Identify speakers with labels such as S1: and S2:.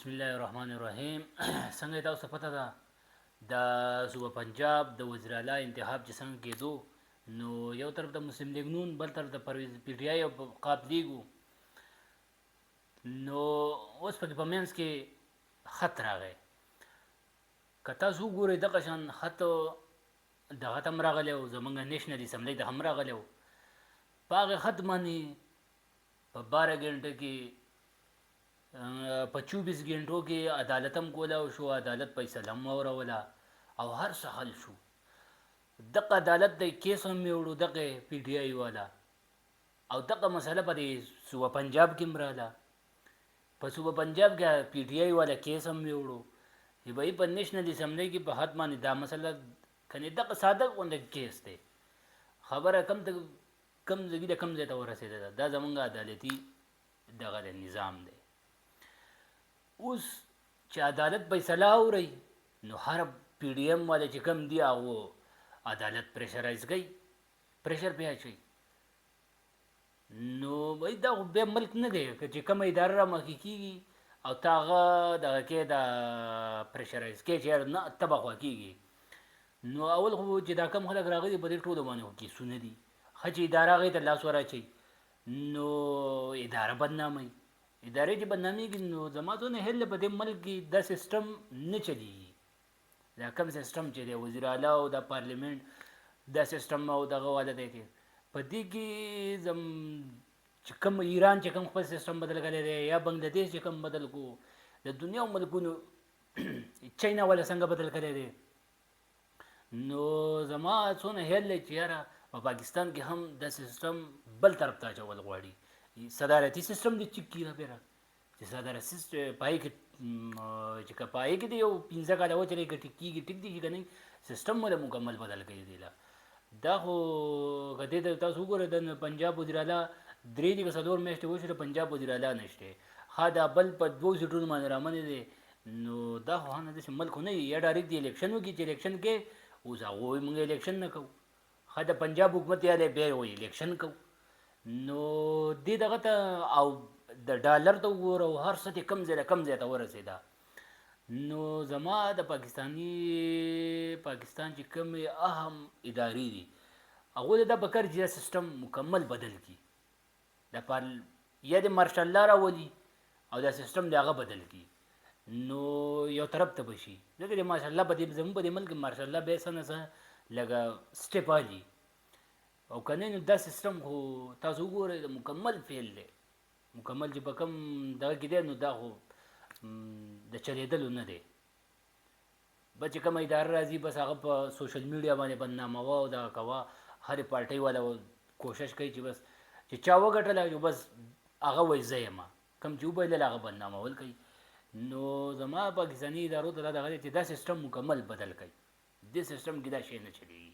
S1: بسم الله الرحمن الرحیم. څنګه تاسو پته ده د صوبه پنجاب د وزیر اعلی انتخاب چې څنګه کېدو، نو یو طرف د مسلم لیگ نون، بل طرف د پرویز پی ټی آی او قاب لیګ و. نو اوس پکې په منځ کې خط راغی. که تاسو وګورئ دغه شان خط دغه ته هم راغلی و، زمونږ نیشنل اسمبلی ته هم راغلی و. په هغې خط باندې په 12 ګنټه کې په 24 غنټو کې عدالت هم کوله او شو، عدالت فیصله هم وروله او هر څه حل شو. دغه عدالت د کیس هم یې وړو دغه پی ټی آی والا، او دغه مسله په دې صوبه پنجاب کې هم راله. په صوبه پنجاب کې پی ټی آی والا کیس هم یې وړو چې بهی په نیشنل اسمبلی کې په حد باندې دا مسله کنې دغه ساده غونډه کیس دی. خبره کم ځای د کم ځای ته ورسېده ده. دا زمونږ عدالتي دغه نظام دی. اوس چې عدالت فیصله اوري، نو هر پی ډي ایم والا چې کم دی هغه عدالت پریشرایز کوي، پریشر پې اچوي. نو بهی دا خو بیا ملک نه دی که چې کومه اداره رامخکې کېږي او ته هغه دغه کې دا پریشرایز کوې چې نه ته به خوا کېږي. نو اول خو چې دا کم خلک راغلي په دې ټولو باندې خو کیسونه دي. ښه چې اداره هغې ته لاس ور اچوي، نو اداره بدناموي. ادارې چې بدنامېږي، نو زما څونه هیله په دې ملک کې دا سیسټم نه چلېږي. دا کم سیسټم چې دی وزیر اعلی او د پارلیمنټ دا سیسټم او دغه والا دی، په دې کې چې کوم ایران چې کوم خپل سیسټم بدل کړی دی، یا بنګلادیش چې کوم بدل کو، د دنیا ملکونو چاینا والا څنګه بدل کړی دی. نو زما څونه هیله چې یاره په پاکستان کې هم دا سیسټم بل طرف ته اچول غواړي. صدارتي سیسټم دی چک کېږه پیره چې صدارت سیسټم پای کې چې که پای کې دی یو 15 کاله وچلې که ټیک کېږي ټیک دی، چې که نه سیسټم ولې مکمل بدل کوي دی له. دا خو که دې ته تاسو وګورئ د پنجاب وزیر اعلی 3 دي که 4 میاشتې وشوې، پنجاب وزیر اعلی نشته. ښه دا بل په 2 سیټونو باندې رامنې دی. نو دا خو نه داسې ملک خو نه وي. یا ډایرکټ دی الیکشن وکړي چې الیکشن کې اوس هغه وایي موږ الیکشن نه کوو. ښه د پنجاب حکومت یا دی بیا یې وایي الیکشن کوو. نو دې دغه ته او د ډالر ته وګوره او هر څه کم ځای ته ورسېده. نو زما د پاکستان چې کومې اهم ادارې دي، هغوی ته دا پکار چې دا سیسټم مکمل بدل کړي. یا د مارشل لا راولي او دا سیسټم د هغه بدل کړي، نو یو طرف ته به شي. ځکه چې ماشاءالله زموږ په دې ملک کې ماشاءالله بیا څه نه څه لږه سټیپ اخلي. او که نه، نو دا سیسټم خو تاسو وګورئ د مکمل فیل دی. مکمل چې په کوم دغه کې دی، نو دا خو د چلېدلو نه دی. بس چې کومه اداره راځي، بس هغه په سوشل میډیا باندې بدناموه او دغه کوه. هرې پارټۍ والا کوشش کوي چې بس چې چا وګټله، بس هغه وایي زه یم، کوم چې وبایلل هغه بدنامول کوي. نو زما پاکستاني ادارو ته دا دغه دی چې دا سیسټم مکمل بدل کوي. دې سیسټم کې دا شی نه چلېږي.